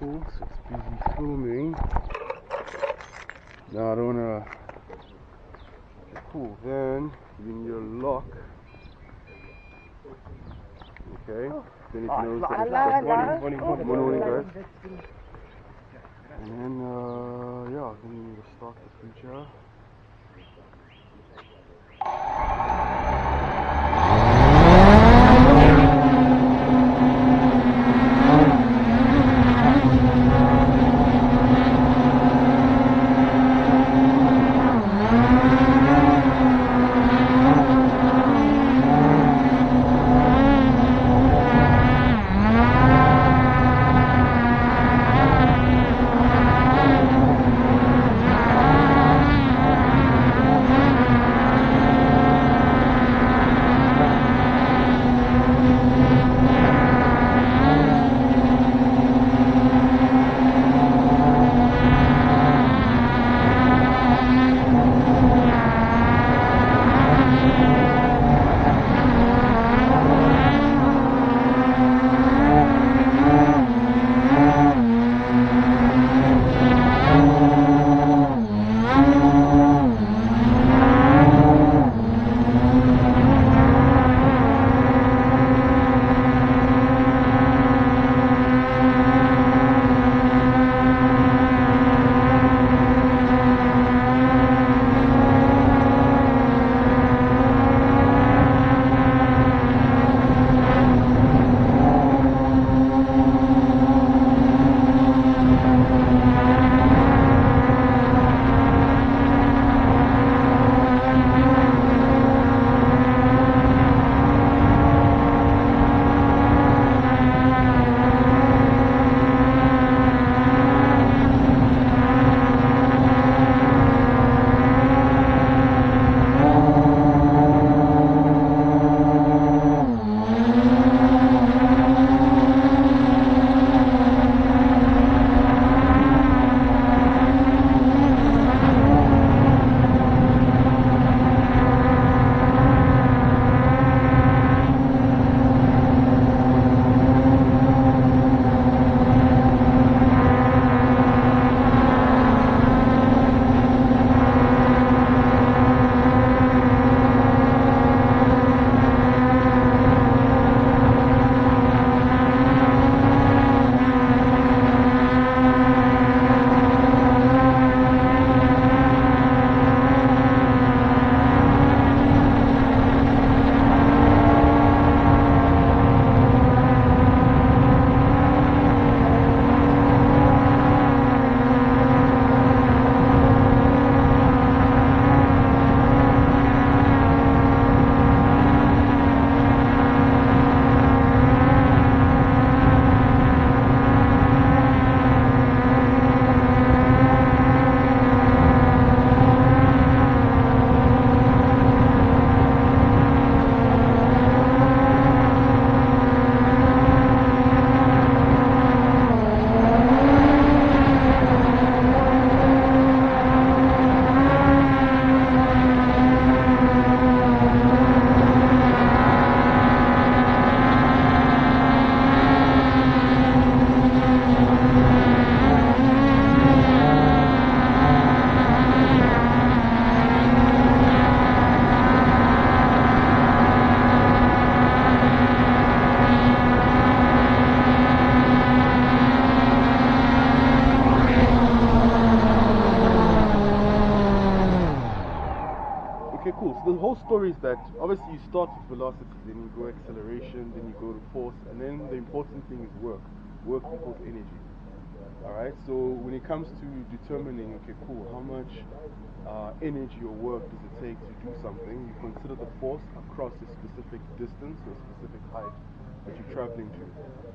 cool, so it's busy filming. Now I don't wanna. Okay, cool. Then you need your lock. Okay. Then it knows that it's morning, guys. And then yeah, then you need to start the feature. Okay, cool. So the whole story is that obviously you start with velocity, then you go acceleration, then you go to force, and then the important thing is work. Work equals energy. Alright, so when it comes to determining, okay, cool, how much energy or work does it take to do something, you consider the force across a specific distance or a specific height that you're traveling to.